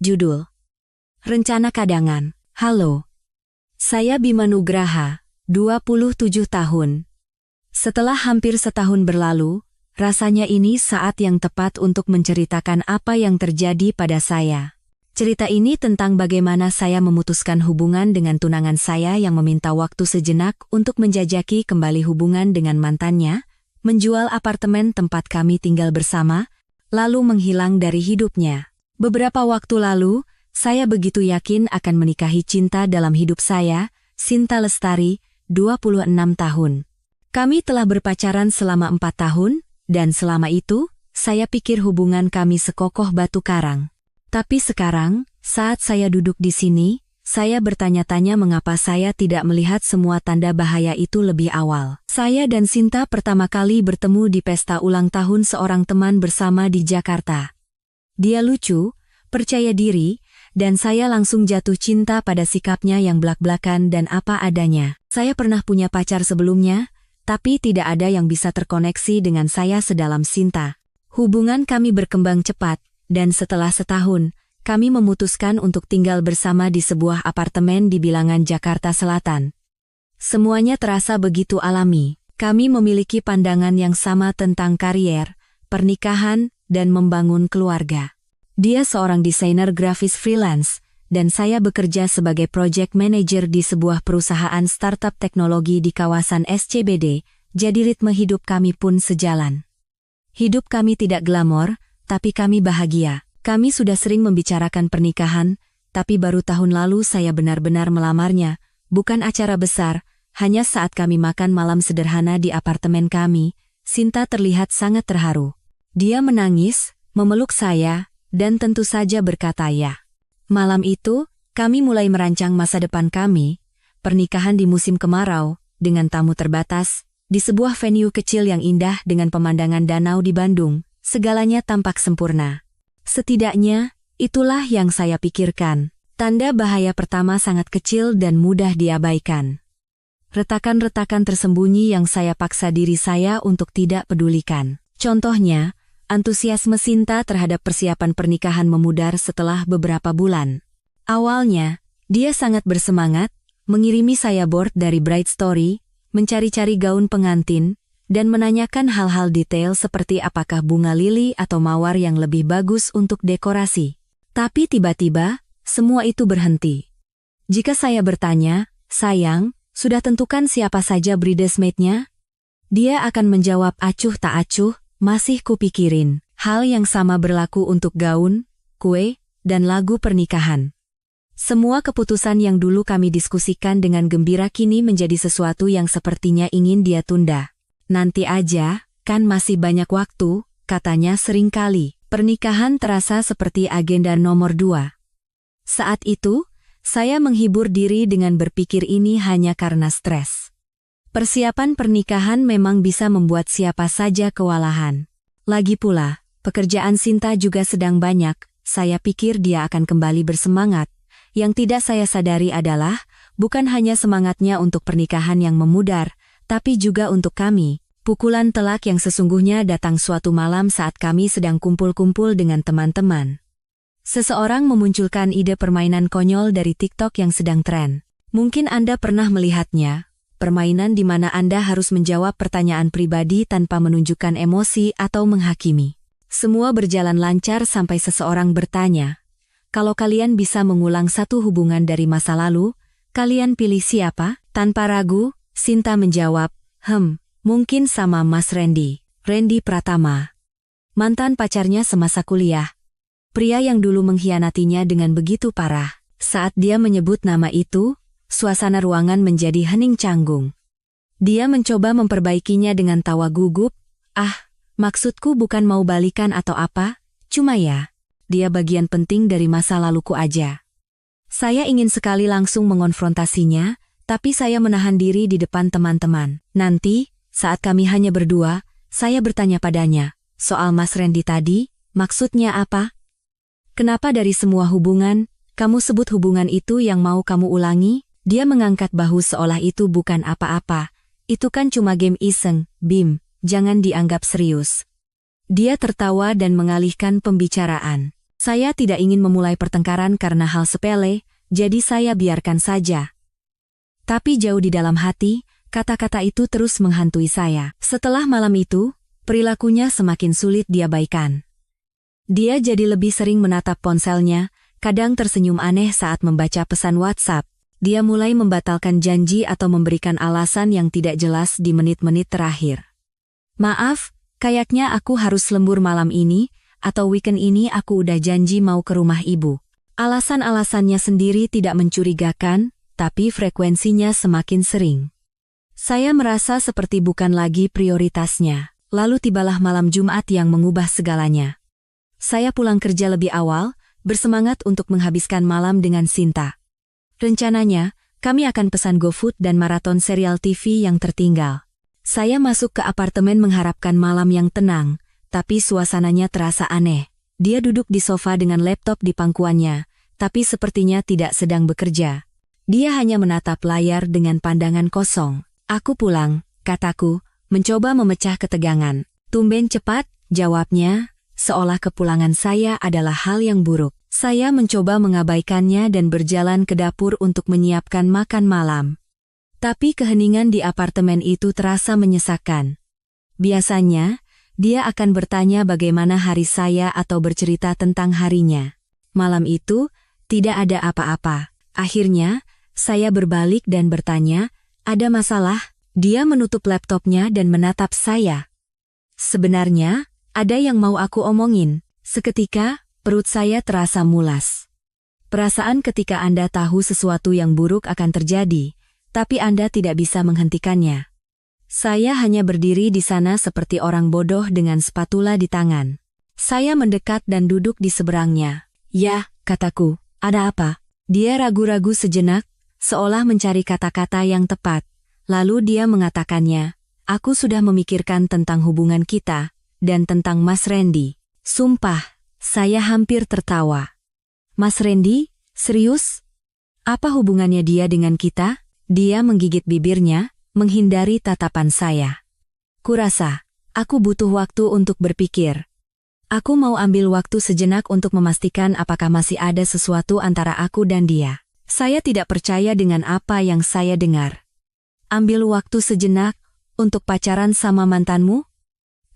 Judul Rencana Kadangan. Halo. Saya Bima Nugraha, 27 tahun. Setelah hampir setahun berlalu, rasanya ini saat yang tepat untuk menceritakan apa yang terjadi pada saya. Cerita ini tentang bagaimana saya memutuskan hubungan dengan tunangan saya yang meminta waktu sejenak untuk menjajaki kembali hubungan dengan mantannya, menjual apartemen tempat kami tinggal bersama, lalu menghilang dari hidupnya. Beberapa waktu lalu, saya begitu yakin akan menikahi cinta dalam hidup saya, Sinta Lestari, 26 tahun. Kami telah berpacaran selama 4 tahun, dan selama itu, saya pikir hubungan kami sekokoh batu karang. Tapi sekarang, saat saya duduk di sini, saya bertanya-tanya mengapa saya tidak melihat semua tanda bahaya itu lebih awal. Saya dan Sinta pertama kali bertemu di pesta ulang tahun seorang teman bersama di Jakarta. Dia lucu, percaya diri, dan saya langsung jatuh cinta pada sikapnya yang blak-blakan dan apa adanya. Saya pernah punya pacar sebelumnya, tapi tidak ada yang bisa terkoneksi dengan saya sedalam Sinta. Hubungan kami berkembang cepat, dan setelah setahun, kami memutuskan untuk tinggal bersama di sebuah apartemen di Bilangan, Jakarta Selatan. Semuanya terasa begitu alami. Kami memiliki pandangan yang sama tentang karier, pernikahan, dan membangun keluarga. Dia seorang desainer grafis freelance, dan saya bekerja sebagai project manager di sebuah perusahaan startup teknologi di kawasan SCBD, jadi ritme hidup kami pun sejalan. Hidup kami tidak glamor, tapi kami bahagia. Kami sudah sering membicarakan pernikahan, tapi baru tahun lalu saya benar-benar melamarnya, bukan acara besar, hanya saat kami makan malam sederhana di apartemen kami. Sinta terlihat sangat terharu. Dia menangis, memeluk saya, dan tentu saja berkata ya. Malam itu, kami mulai merancang masa depan kami, pernikahan di musim kemarau, dengan tamu terbatas, di sebuah venue kecil yang indah dengan pemandangan danau di Bandung, segalanya tampak sempurna. Setidaknya, itulah yang saya pikirkan. Tanda bahaya pertama sangat kecil dan mudah diabaikan. Retakan-retakan tersembunyi yang saya paksa diri saya untuk tidak pedulikan. Contohnya, antusiasme Sinta terhadap persiapan pernikahan memudar setelah beberapa bulan. Awalnya, dia sangat bersemangat, mengirimi saya board dari Bright Story, mencari-cari gaun pengantin, dan menanyakan hal-hal detail seperti apakah bunga lili atau mawar yang lebih bagus untuk dekorasi. Tapi tiba-tiba, semua itu berhenti. Jika saya bertanya, "Sayang, sudah tentukan siapa saja bridesmaid-nya?" Dia akan menjawab acuh tak acuh, "Masih kupikirin." Hal yang sama berlaku untuk gaun, kue, dan lagu pernikahan. Semua keputusan yang dulu kami diskusikan dengan gembira kini menjadi sesuatu yang sepertinya ingin dia tunda. "Nanti aja, kan masih banyak waktu," katanya seringkali. Pernikahan terasa seperti agenda nomor 2. Saat itu, saya menghibur diri dengan berpikir ini hanya karena stres. Persiapan pernikahan memang bisa membuat siapa saja kewalahan. Lagi pula, pekerjaan Sinta juga sedang banyak, saya pikir dia akan kembali bersemangat. Yang tidak saya sadari adalah, bukan hanya semangatnya untuk pernikahan yang memudar, tapi juga untuk kami. Pukulan telak yang sesungguhnya datang suatu malam saat kami sedang kumpul-kumpul dengan teman-teman. Seseorang memunculkan ide permainan konyol dari TikTok yang sedang tren. Mungkin Anda pernah melihatnya. Permainan di mana Anda harus menjawab pertanyaan pribadi tanpa menunjukkan emosi atau menghakimi. Semua berjalan lancar sampai seseorang bertanya, "Kalau kalian bisa mengulang satu hubungan dari masa lalu, kalian pilih siapa?" Tanpa ragu, Sinta menjawab, "Mungkin sama Mas Randy Pratama. Mantan pacarnya semasa kuliah. Pria yang dulu mengkhianatinya dengan begitu parah." Saat dia menyebut nama itu, suasana ruangan menjadi hening canggung. Dia mencoba memperbaikinya dengan tawa gugup, "Maksudku bukan mau balikan atau apa, cuma ya, dia bagian penting dari masa laluku aja." Saya ingin sekali langsung mengonfrontasinya, tapi saya menahan diri di depan teman-teman. Nanti, saat kami hanya berdua, saya bertanya padanya, "Soal Mas Randy tadi, maksudnya apa? Kenapa dari semua hubungan, kamu sebut hubungan itu yang mau kamu ulangi?" Dia mengangkat bahu seolah itu bukan apa-apa. "Itu kan cuma game iseng, Bim, jangan dianggap serius." Dia tertawa dan mengalihkan pembicaraan. Saya tidak ingin memulai pertengkaran karena hal sepele, jadi saya biarkan saja. Tapi jauh di dalam hati, kata-kata itu terus menghantui saya. Setelah malam itu, perilakunya semakin sulit diabaikan. Dia jadi lebih sering menatap ponselnya, kadang tersenyum aneh saat membaca pesan WhatsApp. Dia mulai membatalkan janji atau memberikan alasan yang tidak jelas di menit-menit terakhir. Maaf, kayaknya aku harus lembur malam ini, atau weekend ini aku udah janji mau ke rumah ibu. Alasan-alasannya sendiri tidak mencurigakan, tapi frekuensinya semakin sering. Saya merasa seperti bukan lagi prioritasnya. Lalu tibalah malam Jumat yang mengubah segalanya. Saya pulang kerja lebih awal, bersemangat untuk menghabiskan malam dengan Sinta. Rencananya, kami akan pesan GoFood dan maraton serial TV yang tertinggal. Saya masuk ke apartemen mengharapkan malam yang tenang, tapi suasananya terasa aneh. Dia duduk di sofa dengan laptop di pangkuannya, tapi sepertinya tidak sedang bekerja. Dia hanya menatap layar dengan pandangan kosong. Aku pulang, kataku, mencoba memecah ketegangan. Tumben cepat, jawabnya, seolah kepulangan saya adalah hal yang buruk. Saya mencoba mengabaikannya dan berjalan ke dapur untuk menyiapkan makan malam. Tapi keheningan di apartemen itu terasa menyesakkan. Biasanya, dia akan bertanya bagaimana hari saya atau bercerita tentang harinya. Malam itu, tidak ada apa-apa. Akhirnya, saya berbalik dan bertanya, ada masalah? Dia menutup laptopnya dan menatap saya. Sebenarnya, ada yang mau aku omongin. Seketika, perut saya terasa mulas. Perasaan ketika Anda tahu sesuatu yang buruk akan terjadi, tapi Anda tidak bisa menghentikannya. Saya hanya berdiri di sana seperti orang bodoh dengan spatula di tangan. Saya mendekat dan duduk di seberangnya. Ya, kataku, ada apa? Dia ragu-ragu sejenak, seolah mencari kata-kata yang tepat. Lalu dia mengatakannya, aku sudah memikirkan tentang hubungan kita, dan tentang Mas Randy. Sumpah, saya hampir tertawa. Mas Randy? Serius? Apa hubungannya dia dengan kita? Dia menggigit bibirnya, menghindari tatapan saya. Kurasa, aku butuh waktu untuk berpikir. Aku mau ambil waktu sejenak untuk memastikan apakah masih ada sesuatu antara aku dan dia. Saya tidak percaya dengan apa yang saya dengar. Ambil waktu sejenak untuk pacaran sama mantanmu?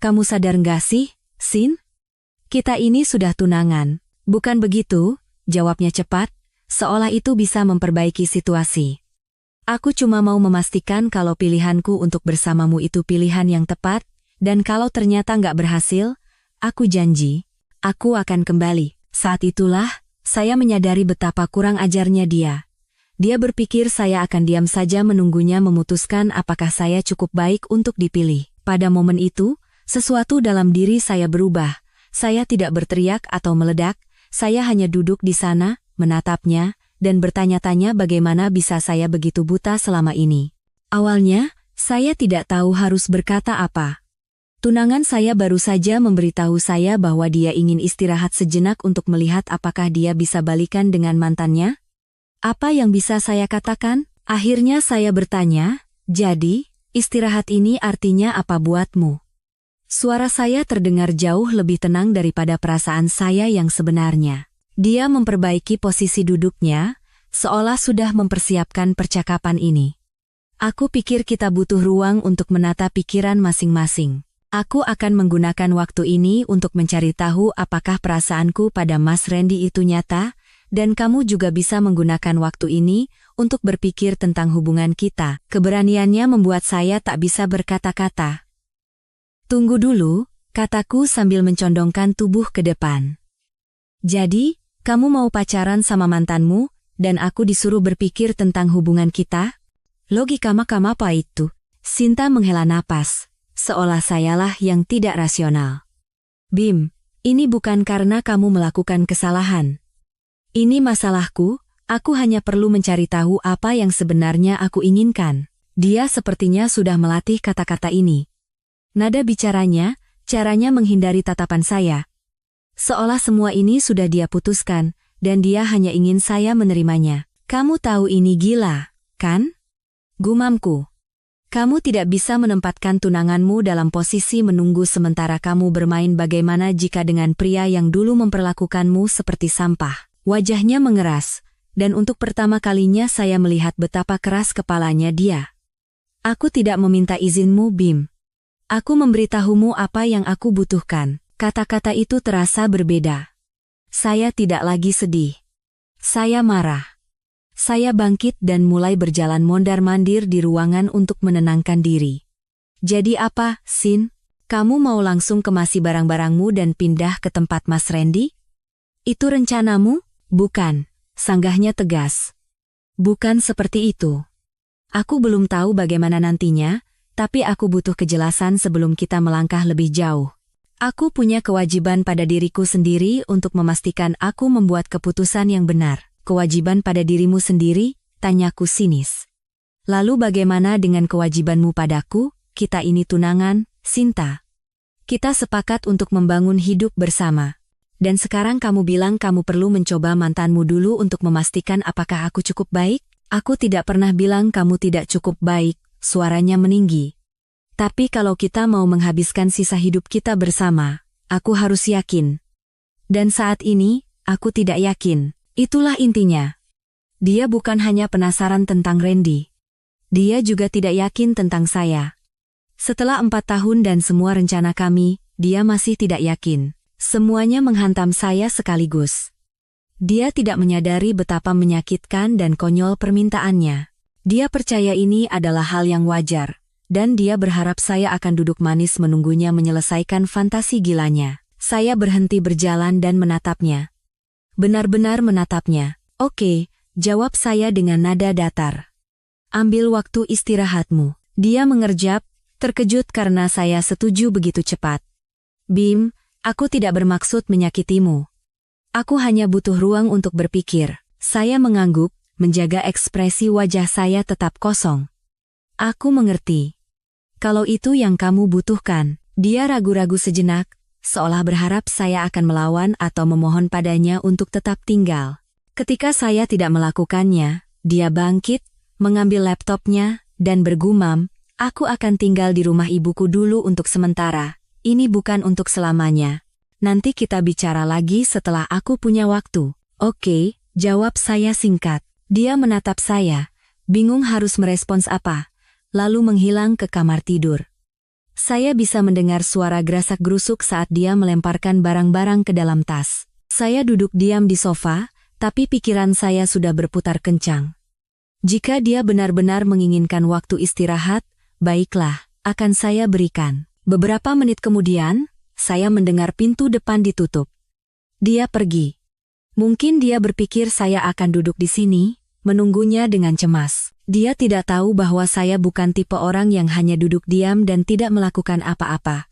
Kamu sadar nggak sih, Sin? Kita ini sudah tunangan. Bukan begitu, jawabnya cepat, seolah itu bisa memperbaiki situasi. Aku cuma mau memastikan kalau pilihanku untuk bersamamu itu pilihan yang tepat, dan kalau ternyata nggak berhasil, aku janji, aku akan kembali. Saat itulah, saya menyadari betapa kurang ajarnya dia. Dia berpikir saya akan diam saja menunggunya memutuskan apakah saya cukup baik untuk dipilih. Pada momen itu, sesuatu dalam diri saya berubah. Saya tidak berteriak atau meledak, saya hanya duduk di sana, menatapnya, dan bertanya-tanya bagaimana bisa saya begitu buta selama ini. Awalnya, saya tidak tahu harus berkata apa. Tunangan saya baru saja memberitahu saya bahwa dia ingin istirahat sejenak untuk melihat apakah dia bisa balikan dengan mantannya. Apa yang bisa saya katakan? Akhirnya saya bertanya, jadi, istirahat ini artinya apa buatmu? Suara saya terdengar jauh lebih tenang daripada perasaan saya yang sebenarnya. Dia memperbaiki posisi duduknya, seolah sudah mempersiapkan percakapan ini. Aku pikir kita butuh ruang untuk menata pikiran masing-masing. Aku akan menggunakan waktu ini untuk mencari tahu apakah perasaanku pada Mas Randy itu nyata, dan kamu juga bisa menggunakan waktu ini untuk berpikir tentang hubungan kita. Keberaniannya membuat saya tak bisa berkata-kata. Tunggu dulu, kataku sambil mencondongkan tubuh ke depan. Jadi, kamu mau pacaran sama mantanmu, dan aku disuruh berpikir tentang hubungan kita? Logika makam apa itu? Sinta menghela napas, seolah sayalah yang tidak rasional. Bim, ini bukan karena kamu melakukan kesalahan. Ini masalahku, aku hanya perlu mencari tahu apa yang sebenarnya aku inginkan. Dia sepertinya sudah melatih kata-kata ini. Nada bicaranya, caranya menghindari tatapan saya. Seolah semua ini sudah dia putuskan, dan dia hanya ingin saya menerimanya. Kamu tahu ini gila, kan? Gumamku. Kamu tidak bisa menempatkan tunanganmu dalam posisi menunggu sementara kamu bermain bagaimana jika dengan pria yang dulu memperlakukanmu seperti sampah. Wajahnya mengeras, dan untuk pertama kalinya saya melihat betapa keras kepalanya dia. Aku tidak meminta izinmu, Bim. Aku memberitahumu apa yang aku butuhkan. Kata-kata itu terasa berbeda. Saya tidak lagi sedih. Saya marah. Saya bangkit dan mulai berjalan mondar-mandir di ruangan untuk menenangkan diri. Jadi apa, Sin? Kamu mau langsung kemasi barang-barangmu dan pindah ke tempat Mas Randy? Itu rencanamu? Bukan, sanggahnya tegas. Bukan seperti itu. Aku belum tahu bagaimana nantinya, tapi aku butuh kejelasan sebelum kita melangkah lebih jauh. Aku punya kewajiban pada diriku sendiri untuk memastikan aku membuat keputusan yang benar. Kewajiban pada dirimu sendiri? Tanyaku sinis. Lalu bagaimana dengan kewajibanmu padaku? Kita ini tunangan, Sinta. Kita sepakat untuk membangun hidup bersama. Dan sekarang kamu bilang kamu perlu mencoba mantanmu dulu untuk memastikan apakah aku cukup baik? Aku tidak pernah bilang kamu tidak cukup baik, suaranya meninggi. Tapi kalau kita mau menghabiskan sisa hidup kita bersama, aku harus yakin. Dan saat ini, aku tidak yakin. Itulah intinya. Dia bukan hanya penasaran tentang Randy. Dia juga tidak yakin tentang saya. Setelah 4 tahun dan semua rencana kami, dia masih tidak yakin. Semuanya menghantam saya sekaligus. Dia tidak menyadari betapa menyakitkan dan konyol permintaannya. Dia percaya ini adalah hal yang wajar, dan dia berharap saya akan duduk manis menunggunya menyelesaikan fantasi gilanya. Saya berhenti berjalan dan menatapnya. Benar-benar menatapnya. Oke, jawab saya dengan nada datar. Ambil waktu istirahatmu. Dia mengerjap, terkejut karena saya setuju begitu cepat. Bim, aku tidak bermaksud menyakitimu. Aku hanya butuh ruang untuk berpikir. Saya mengangguk, menjaga ekspresi wajah saya tetap kosong. Aku mengerti. Kalau itu yang kamu butuhkan. Dia ragu-ragu sejenak, seolah berharap saya akan melawan atau memohon padanya untuk tetap tinggal. Ketika saya tidak melakukannya, dia bangkit, mengambil laptopnya, dan bergumam, aku akan tinggal di rumah ibuku dulu untuk sementara. Ini bukan untuk selamanya. Nanti kita bicara lagi setelah aku punya waktu. Oke, jawab saya singkat. Dia menatap saya, bingung harus merespons apa, lalu menghilang ke kamar tidur. Saya bisa mendengar suara gerasak-gerusuk saat dia melemparkan barang-barang ke dalam tas. Saya duduk diam di sofa, tapi pikiran saya sudah berputar kencang. Jika dia benar-benar menginginkan waktu istirahat, baiklah, akan saya berikan. Beberapa menit kemudian, saya mendengar pintu depan ditutup. Dia pergi. Mungkin dia berpikir saya akan duduk di sini, menunggunya dengan cemas. Dia tidak tahu bahwa saya bukan tipe orang yang hanya duduk diam dan tidak melakukan apa-apa.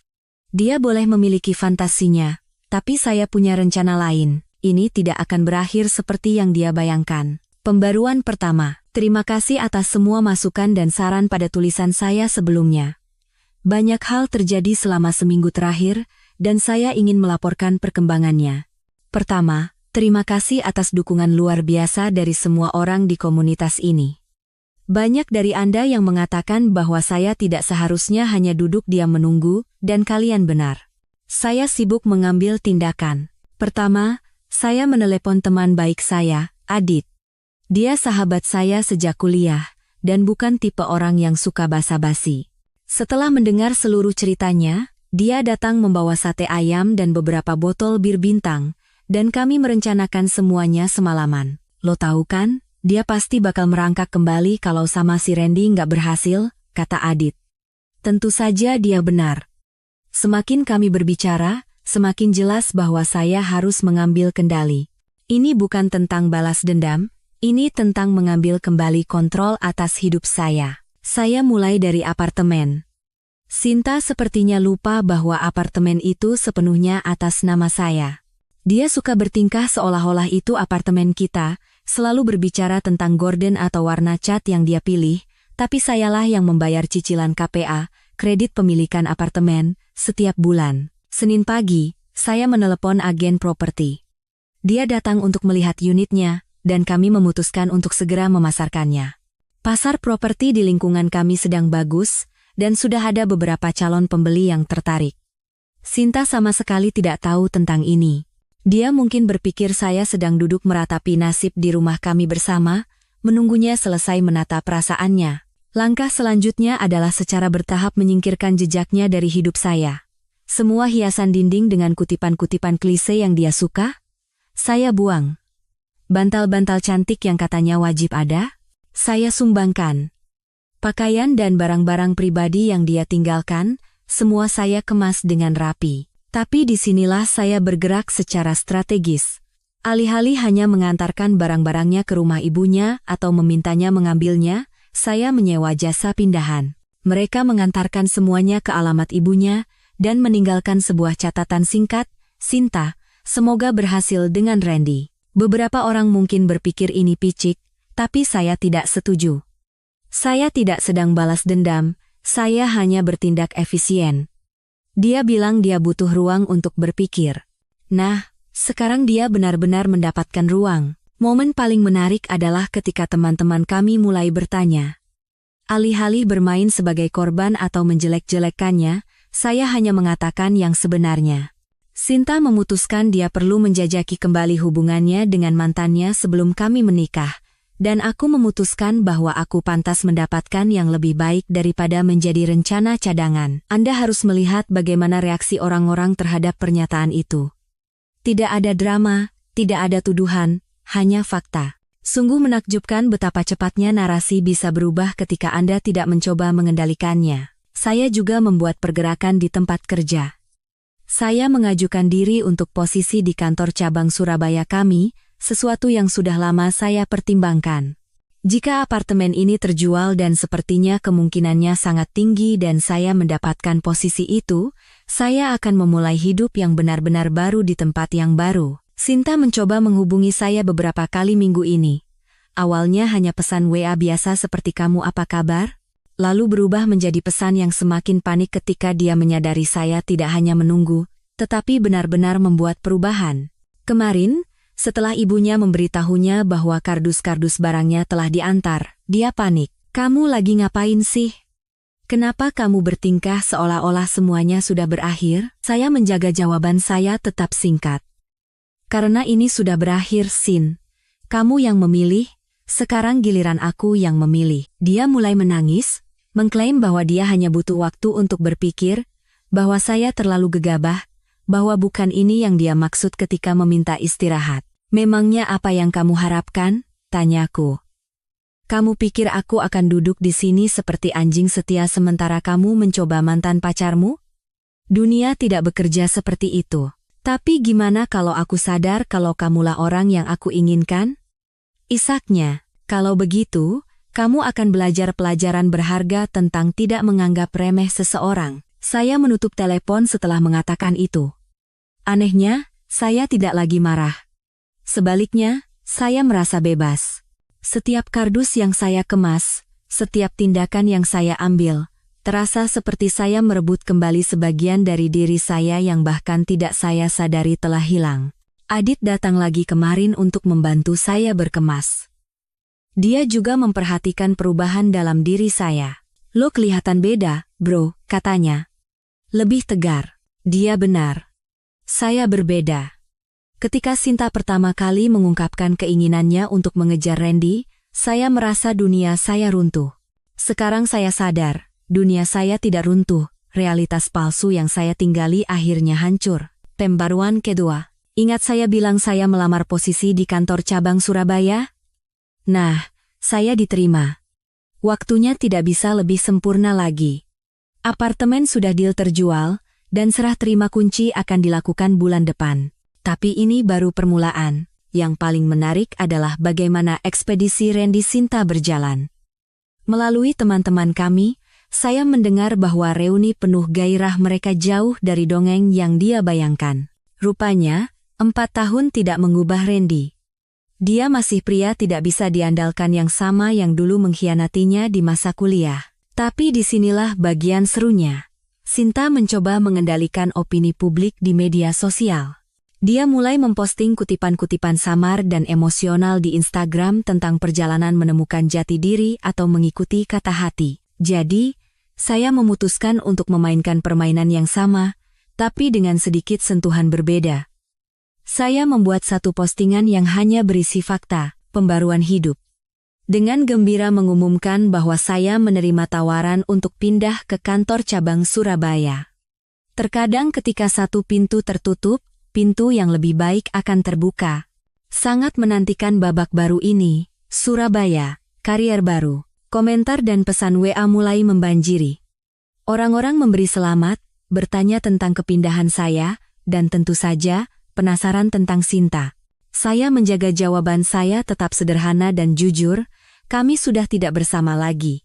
Dia boleh memiliki fantasinya, tapi saya punya rencana lain. Ini tidak akan berakhir seperti yang dia bayangkan. Pembaruan pertama. Terima kasih atas semua masukan dan saran pada tulisan saya sebelumnya. Banyak hal terjadi selama seminggu terakhir, dan saya ingin melaporkan perkembangannya. Pertama, terima kasih atas dukungan luar biasa dari semua orang di komunitas ini. Banyak dari Anda yang mengatakan bahwa saya tidak seharusnya hanya duduk diam menunggu, dan kalian benar. Saya sibuk mengambil tindakan. Pertama, saya menelepon teman baik saya, Adit. Dia sahabat saya sejak kuliah, dan bukan tipe orang yang suka basa-basi. Setelah mendengar seluruh ceritanya, dia datang membawa sate ayam dan beberapa botol bir bintang, dan kami merencanakan semuanya semalaman. Lo tahu kan? Dia pasti bakal merangkak kembali kalau sama si Randy nggak berhasil, kata Adit. Tentu saja dia benar. Semakin kami berbicara, semakin jelas bahwa saya harus mengambil kendali. Ini bukan tentang balas dendam, ini tentang mengambil kembali kontrol atas hidup saya. Saya mulai dari apartemen. Sinta sepertinya lupa bahwa apartemen itu sepenuhnya atas nama saya. Dia suka bertingkah seolah-olah itu apartemen kita, selalu berbicara tentang gorden atau warna cat yang dia pilih, tapi sayalah yang membayar cicilan KPA, kredit pemilikan apartemen, setiap bulan. Senin pagi, saya menelepon agen properti. Dia datang untuk melihat unitnya, dan kami memutuskan untuk segera memasarkannya. Pasar properti di lingkungan kami sedang bagus, dan sudah ada beberapa calon pembeli yang tertarik. Sinta sama sekali tidak tahu tentang ini. Dia mungkin berpikir saya sedang duduk meratapi nasib di rumah kami bersama, menunggunya selesai menata perasaannya. Langkah selanjutnya adalah secara bertahap menyingkirkan jejaknya dari hidup saya. Semua hiasan dinding dengan kutipan-kutipan klise yang dia suka, saya buang. Bantal-bantal cantik yang katanya wajib ada, saya sumbangkan. Pakaian dan barang-barang pribadi yang dia tinggalkan, semua saya kemas dengan rapi. Tapi disinilah saya bergerak secara strategis. Alih-alih hanya mengantarkan barang-barangnya ke rumah ibunya atau memintanya mengambilnya, saya menyewa jasa pindahan. Mereka mengantarkan semuanya ke alamat ibunya dan meninggalkan sebuah catatan singkat, Sinta, semoga berhasil dengan Randy. Beberapa orang mungkin berpikir ini picik, tapi saya tidak setuju. Saya tidak sedang balas dendam, saya hanya bertindak efisien. Dia bilang dia butuh ruang untuk berpikir. Nah, sekarang dia benar-benar mendapatkan ruang. Momen paling menarik adalah ketika teman-teman kami mulai bertanya. Alih-alih bermain sebagai korban atau menjelek-jelekannya, saya hanya mengatakan yang sebenarnya. Sinta memutuskan dia perlu menjajaki kembali hubungannya dengan mantannya sebelum kami menikah, dan aku memutuskan bahwa aku pantas mendapatkan yang lebih baik daripada menjadi rencana cadangan. Anda harus melihat bagaimana reaksi orang-orang terhadap pernyataan itu. Tidak ada drama, tidak ada tuduhan, hanya fakta. Sungguh menakjubkan betapa cepatnya narasi bisa berubah ketika Anda tidak mencoba mengendalikannya. Saya juga membuat pergerakan di tempat kerja. Saya mengajukan diri untuk posisi di kantor cabang Surabaya kami, sesuatu yang sudah lama saya pertimbangkan. Jika apartemen ini terjual dan sepertinya kemungkinannya sangat tinggi dan saya mendapatkan posisi itu, saya akan memulai hidup yang benar-benar baru di tempat yang baru. Sinta mencoba menghubungi saya beberapa kali minggu ini. Awalnya hanya pesan WA biasa seperti kamu apa kabar? Lalu berubah menjadi pesan yang semakin panik ketika dia menyadari saya tidak hanya menunggu, tetapi benar-benar membuat perubahan. Kemarin, setelah ibunya memberitahunya bahwa kardus-kardus barangnya telah diantar, dia panik. Kamu lagi ngapain sih? Kenapa kamu bertingkah seolah-olah semuanya sudah berakhir? Saya menjaga jawaban saya tetap singkat. Karena ini sudah berakhir, Sin. Kamu yang memilih, sekarang giliran aku yang memilih. Dia mulai menangis, mengklaim bahwa dia hanya butuh waktu untuk berpikir, bahwa saya terlalu gegabah, bahwa bukan ini yang dia maksud ketika meminta istirahat. Memangnya apa yang kamu harapkan? Tanyaku. Kamu pikir aku akan duduk di sini seperti anjing setia sementara kamu mencoba mantan pacarmu? Dunia tidak bekerja seperti itu. Tapi gimana kalau aku sadar kalau kamulah orang yang aku inginkan? Isaknya, kalau begitu, kamu akan belajar pelajaran berharga tentang tidak menganggap remeh seseorang. Saya menutup telepon setelah mengatakan itu. Anehnya, saya tidak lagi marah. Sebaliknya, saya merasa bebas. Setiap kardus yang saya kemas, setiap tindakan yang saya ambil, terasa seperti saya merebut kembali sebagian dari diri saya yang bahkan tidak saya sadari telah hilang. Adit datang lagi kemarin untuk membantu saya berkemas. Dia juga memperhatikan perubahan dalam diri saya. Lo kelihatan beda, bro, katanya. Lebih tegar. Dia benar. Saya berbeda. Ketika Sinta pertama kali mengungkapkan keinginannya untuk mengejar Randy, saya merasa dunia saya runtuh. Sekarang saya sadar, dunia saya tidak runtuh, realitas palsu yang saya tinggali akhirnya hancur. Pembaruan kedua. Ingat saya bilang saya melamar posisi di kantor cabang Surabaya? Nah, saya diterima. Waktunya tidak bisa lebih sempurna lagi. Apartemen sudah deal terjual, dan serah terima kunci akan dilakukan bulan depan. Tapi ini baru permulaan. Yang paling menarik adalah bagaimana ekspedisi Randy Sinta berjalan. Melalui teman-teman kami, saya mendengar bahwa reuni penuh gairah mereka jauh dari dongeng yang dia bayangkan. Rupanya, 4 tahun tidak mengubah Randy. Dia masih pria tidak bisa diandalkan yang sama yang dulu mengkhianatinya di masa kuliah. Tapi disinilah bagian serunya. Sinta mencoba mengendalikan opini publik di media sosial. Dia mulai memposting kutipan-kutipan samar dan emosional di Instagram tentang perjalanan menemukan jati diri atau mengikuti kata hati. Jadi, saya memutuskan untuk memainkan permainan yang sama, tapi dengan sedikit sentuhan berbeda. Saya membuat satu postingan yang hanya berisi fakta, pembaruan hidup. Dengan gembira mengumumkan bahwa saya menerima tawaran untuk pindah ke kantor cabang Surabaya. Terkadang ketika satu pintu tertutup, pintu yang lebih baik akan terbuka. Sangat menantikan babak baru ini, Surabaya, karier baru. Komentar dan pesan WA mulai membanjiri. Orang-orang memberi selamat, bertanya tentang kepindahan saya, dan tentu saja, penasaran tentang Sinta. Saya menjaga jawaban saya tetap sederhana dan jujur, kami sudah tidak bersama lagi.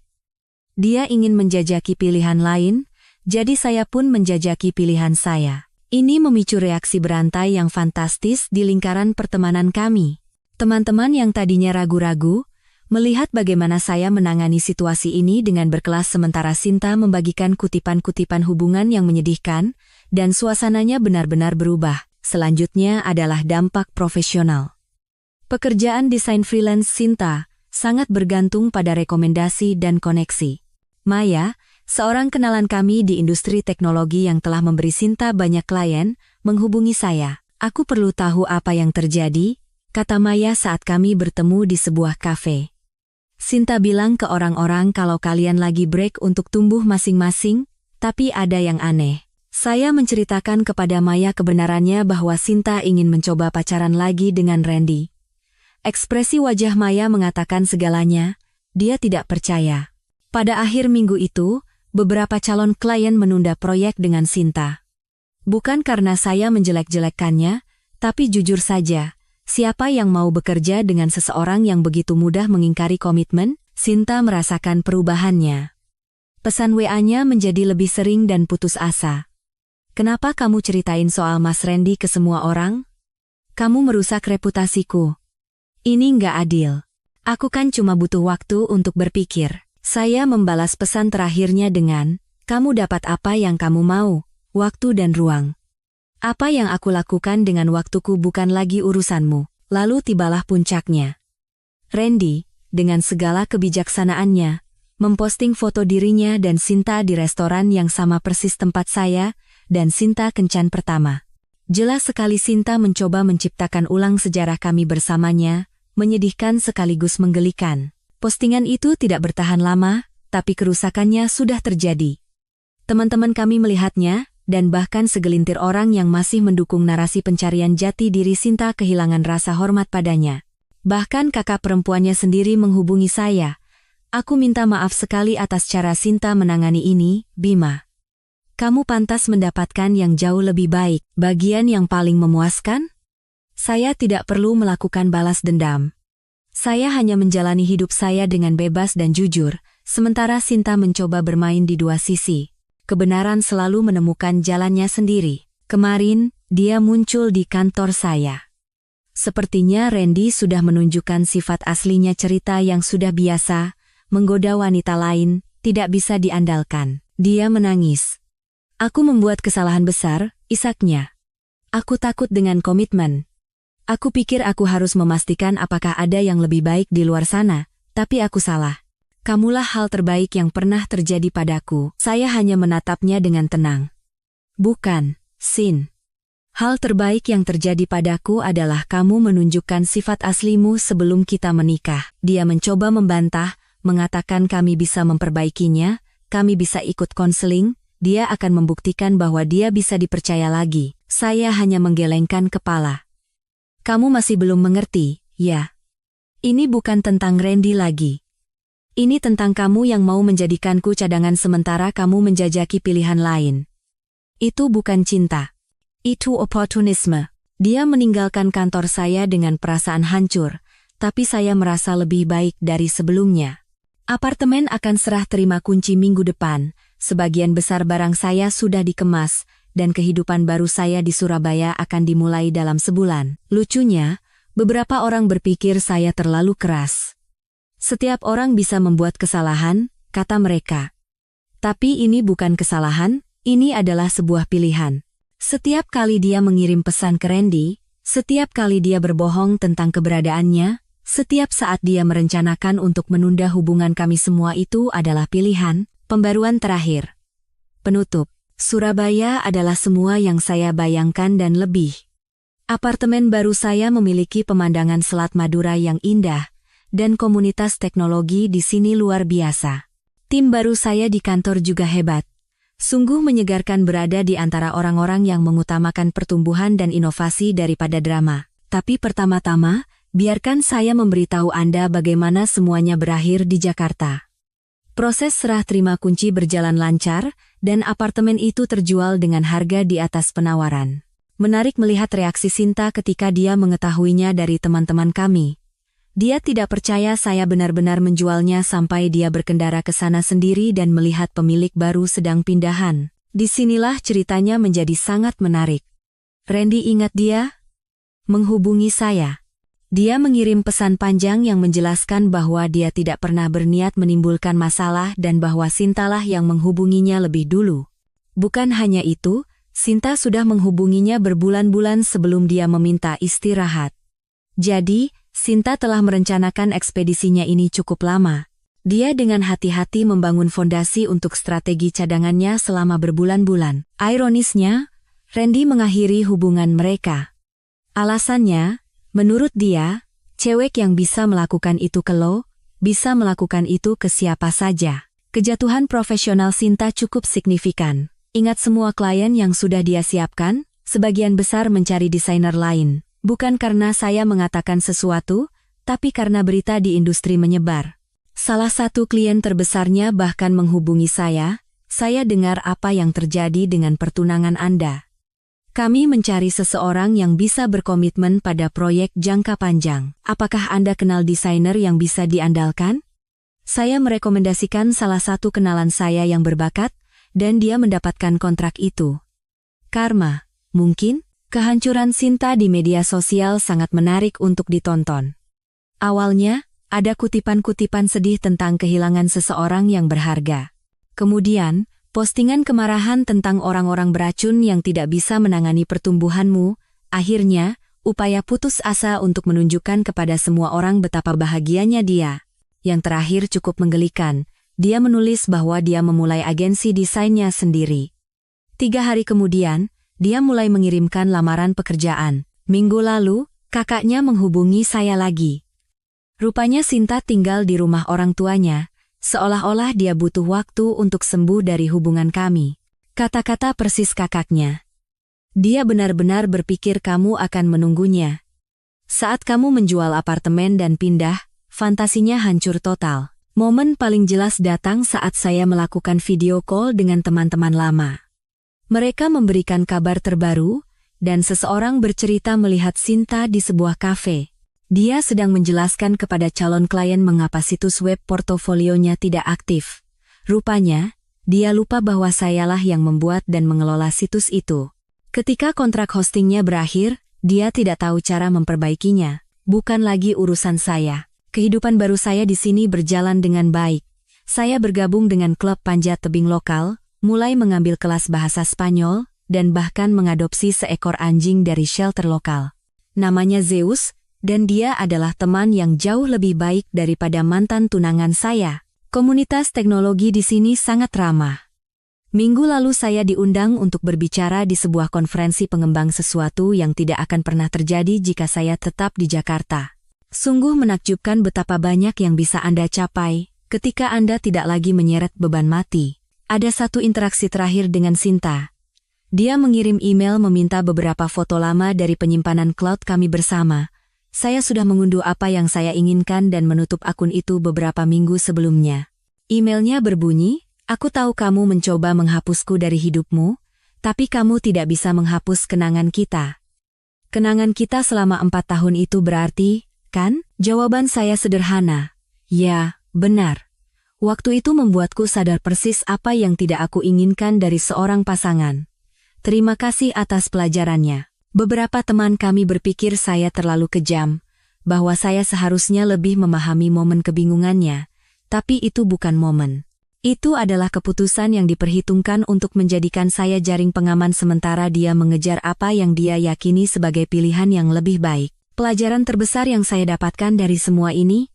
Dia ingin menjajaki pilihan lain, jadi saya pun menjajaki pilihan saya. Ini memicu reaksi berantai yang fantastis di lingkaran pertemanan kami. Teman-teman yang tadinya ragu-ragu, melihat bagaimana saya menangani situasi ini dengan berkelas sementara Sinta membagikan kutipan-kutipan hubungan yang menyedihkan, dan suasananya benar-benar berubah. Selanjutnya adalah dampak profesional. Pekerjaan desain freelance Sinta sangat bergantung pada rekomendasi dan koneksi. Maya, seorang kenalan kami di industri teknologi yang telah memberi Sinta banyak klien, menghubungi saya. Aku perlu tahu apa yang terjadi, kata Maya saat kami bertemu di sebuah kafe. Sinta bilang ke orang-orang kalau kalian lagi break untuk tumbuh masing-masing, tapi ada yang aneh. Saya menceritakan kepada Maya kebenarannya bahwa Sinta ingin mencoba pacaran lagi dengan Randy. Ekspresi wajah Maya mengatakan segalanya, dia tidak percaya. Pada akhir minggu itu, beberapa calon klien menunda proyek dengan Sinta. Bukan karena saya menjelek-jelekkannya, tapi jujur saja, siapa yang mau bekerja dengan seseorang yang begitu mudah mengingkari komitmen? Sinta merasakan perubahannya. Pesan WA-nya menjadi lebih sering dan putus asa. Kenapa kamu ceritain soal Mas Randy ke semua orang? Kamu merusak reputasiku. Ini nggak adil. Aku kan cuma butuh waktu untuk berpikir. Saya membalas pesan terakhirnya dengan, kamu dapat apa yang kamu mau, waktu dan ruang. Apa yang aku lakukan dengan waktuku bukan lagi urusanmu. Lalu tibalah puncaknya. Randy, dengan segala kebijaksanaannya, memposting foto dirinya dan Sinta di restoran yang sama persis tempat saya, dan Sinta kencan pertama. Jelas sekali Sinta mencoba menciptakan ulang sejarah kami bersamanya, menyedihkan sekaligus menggelikan. Postingan itu tidak bertahan lama, tapi kerusakannya sudah terjadi. Teman-teman kami melihatnya, dan bahkan segelintir orang yang masih mendukung narasi pencarian jati diri Sinta kehilangan rasa hormat padanya. Bahkan kakak perempuannya sendiri menghubungi saya. Aku minta maaf sekali atas cara Sinta menangani ini, Bima. Kamu pantas mendapatkan yang jauh lebih baik. Bagian yang paling memuaskan? Saya tidak perlu melakukan balas dendam. Saya hanya menjalani hidup saya dengan bebas dan jujur, sementara Sinta mencoba bermain di dua sisi. Kebenaran selalu menemukan jalannya sendiri. Kemarin, dia muncul di kantor saya. Sepertinya Randy sudah menunjukkan sifat aslinya cerita yang sudah biasa, menggoda wanita lain, tidak bisa diandalkan. Dia menangis. Aku membuat kesalahan besar, isaknya. Aku takut dengan komitmen. Aku pikir aku harus memastikan apakah ada yang lebih baik di luar sana, tapi aku salah. Kamulah hal terbaik yang pernah terjadi padaku. Saya hanya menatapnya dengan tenang. Bukan, Sin. Hal terbaik yang terjadi padaku adalah kamu menunjukkan sifat aslimu sebelum kita menikah. Dia mencoba membantah, mengatakan kami bisa memperbaikinya, kami bisa ikut konseling, dia akan membuktikan bahwa dia bisa dipercaya lagi. Saya hanya menggelengkan kepala. Kamu masih belum mengerti, ya? Ini bukan tentang Randy lagi. Ini tentang kamu yang mau menjadikanku cadangan sementara kamu menjajaki pilihan lain. Itu bukan cinta. Itu oportunisme. Dia meninggalkan kantor saya dengan perasaan hancur, tapi saya merasa lebih baik dari sebelumnya. Apartemen akan serah terima kunci minggu depan, sebagian besar barang saya sudah dikemas, dan kehidupan baru saya di Surabaya akan dimulai dalam sebulan. Lucunya, beberapa orang berpikir saya terlalu keras. Setiap orang bisa membuat kesalahan, kata mereka. Tapi ini bukan kesalahan, ini adalah sebuah pilihan. Setiap kali dia mengirim pesan ke Randy, setiap kali dia berbohong tentang keberadaannya, setiap saat dia merencanakan untuk menunda hubungan kami, semua itu adalah pilihan, pembaruan terakhir. Penutup. Surabaya adalah semua yang saya bayangkan dan lebih. Apartemen baru saya memiliki pemandangan Selat Madura yang indah, dan komunitas teknologi di sini luar biasa. Tim baru saya di kantor juga hebat. Sungguh menyegarkan berada di antara orang-orang yang mengutamakan pertumbuhan dan inovasi daripada drama. Tapi pertama-tama, biarkan saya memberitahu Anda bagaimana semuanya berakhir di Jakarta. Proses serah terima kunci berjalan lancar, dan apartemen itu terjual dengan harga di atas penawaran. Menarik melihat reaksi Sinta ketika dia mengetahuinya dari teman-teman kami. Dia tidak percaya saya benar-benar menjualnya sampai dia berkendara ke sana sendiri dan melihat pemilik baru sedang pindahan. Disinilah ceritanya menjadi sangat menarik. Randy ingat dia? Menghubungi saya. Dia mengirim pesan panjang yang menjelaskan bahwa dia tidak pernah berniat menimbulkan masalah dan bahwa Sintalah yang menghubunginya lebih dulu. Bukan hanya itu, Sinta sudah menghubunginya berbulan-bulan sebelum dia meminta istirahat. Jadi, Sinta telah merencanakan ekspedisinya ini cukup lama. Dia dengan hati-hati membangun fondasi untuk strategi cadangannya selama berbulan-bulan. Ironisnya, Randy mengakhiri hubungan mereka. Alasannya, menurut dia, cewek yang bisa melakukan itu ke lo, bisa melakukan itu ke siapa saja. Kejatuhan profesional Sinta cukup signifikan. Ingat semua klien yang sudah dia siapkan, sebagian besar mencari desainer lain. Bukan karena saya mengatakan sesuatu, tapi karena berita di industri menyebar. Salah satu klien terbesarnya bahkan menghubungi saya dengar apa yang terjadi dengan pertunangan Anda. Kami mencari seseorang yang bisa berkomitmen pada proyek jangka panjang. Apakah Anda kenal desainer yang bisa diandalkan? Saya merekomendasikan salah satu kenalan saya yang berbakat, dan dia mendapatkan kontrak itu. Karma, mungkin? Kehancuran Sinta di media sosial sangat menarik untuk ditonton. Awalnya, ada kutipan-kutipan sedih tentang kehilangan seseorang yang berharga. Kemudian, postingan kemarahan tentang orang-orang beracun yang tidak bisa menangani pertumbuhanmu. Akhirnya, upaya putus asa untuk menunjukkan kepada semua orang betapa bahagianya dia. Yang terakhir cukup menggelikan, dia menulis bahwa dia memulai agensi desainnya sendiri. 3 hari kemudian, dia mulai mengirimkan lamaran pekerjaan. Minggu lalu, kakaknya menghubungi saya lagi. Rupanya Sinta tinggal di rumah orang tuanya, seolah-olah dia butuh waktu untuk sembuh dari hubungan kami. Kata-kata persis kakaknya. Dia benar-benar berpikir kamu akan menunggunya. Saat kamu menjual apartemen dan pindah, fantasinya hancur total. Momen paling jelas datang saat saya melakukan video call dengan teman-teman lama. Mereka memberikan kabar terbaru, dan seseorang bercerita melihat Sinta di sebuah kafe. Dia sedang menjelaskan kepada calon klien mengapa situs web portofolionya tidak aktif. Rupanya, dia lupa bahwa sayalah yang membuat dan mengelola situs itu. Ketika kontrak hostingnya berakhir, dia tidak tahu cara memperbaikinya. Bukan lagi urusan saya. Kehidupan baru saya di sini berjalan dengan baik. Saya bergabung dengan klub panjat tebing lokal, mulai mengambil kelas bahasa Spanyol, dan bahkan mengadopsi seekor anjing dari shelter lokal. Namanya Zeus, dan dia adalah teman yang jauh lebih baik daripada mantan tunangan saya. Komunitas teknologi di sini sangat ramah. Minggu lalu saya diundang untuk berbicara di sebuah konferensi pengembang sesuatu yang tidak akan pernah terjadi jika saya tetap di Jakarta. Sungguh menakjubkan betapa banyak yang bisa Anda capai ketika Anda tidak lagi menyeret beban mati. Ada satu interaksi terakhir dengan Sinta. Dia mengirim email meminta beberapa foto lama dari penyimpanan cloud kami bersama. Saya sudah mengunduh apa yang saya inginkan dan menutup akun itu beberapa minggu sebelumnya. Emailnya berbunyi, "Aku tahu kamu mencoba menghapusku dari hidupmu, tapi kamu tidak bisa menghapus kenangan kita. Kenangan kita selama 4 tahun itu berarti, kan?" Jawaban saya sederhana. Ya, benar. Waktu itu membuatku sadar persis apa yang tidak aku inginkan dari seorang pasangan. Terima kasih atas pelajarannya. Beberapa teman kami berpikir saya terlalu kejam, bahwa saya seharusnya lebih memahami momen kebingungannya, tapi itu bukan momen. Itu adalah keputusan yang diperhitungkan untuk menjadikan saya jaring pengaman sementara dia mengejar apa yang dia yakini sebagai pilihan yang lebih baik. Pelajaran terbesar yang saya dapatkan dari semua ini,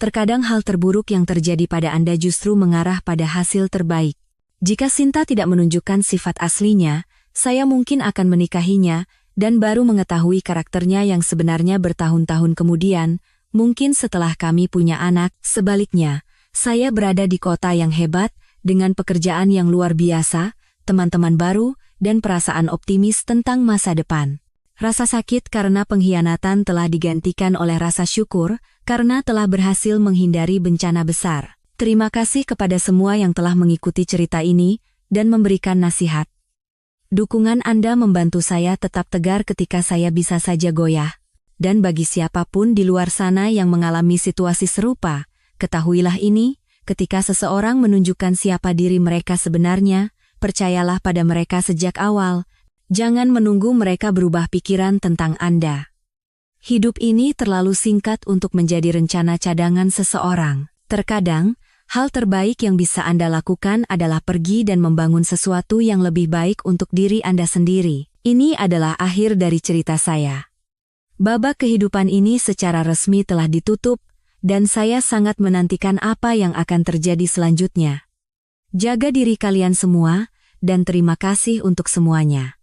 terkadang hal terburuk yang terjadi pada Anda justru mengarah pada hasil terbaik. Jika Sinta tidak menunjukkan sifat aslinya, saya mungkin akan menikahinya, dan baru mengetahui karakternya yang sebenarnya bertahun-tahun kemudian, mungkin setelah kami punya anak. Sebaliknya, saya berada di kota yang hebat, dengan pekerjaan yang luar biasa, teman-teman baru, dan perasaan optimis tentang masa depan. Rasa sakit karena pengkhianatan telah digantikan oleh rasa syukur, karena telah berhasil menghindari bencana besar. Terima kasih kepada semua yang telah mengikuti cerita ini, dan memberikan nasihat. Dukungan Anda membantu saya tetap tegar ketika saya bisa saja goyah. Dan bagi siapapun di luar sana yang mengalami situasi serupa, ketahuilah ini, ketika seseorang menunjukkan siapa diri mereka sebenarnya, percayalah pada mereka sejak awal, jangan menunggu mereka berubah pikiran tentang Anda. Hidup ini terlalu singkat untuk menjadi rencana cadangan seseorang. Terkadang, hal terbaik yang bisa Anda lakukan adalah pergi dan membangun sesuatu yang lebih baik untuk diri Anda sendiri. Ini adalah akhir dari cerita saya. Babak kehidupan ini secara resmi telah ditutup, dan saya sangat menantikan apa yang akan terjadi selanjutnya. Jaga diri kalian semua, dan terima kasih untuk semuanya.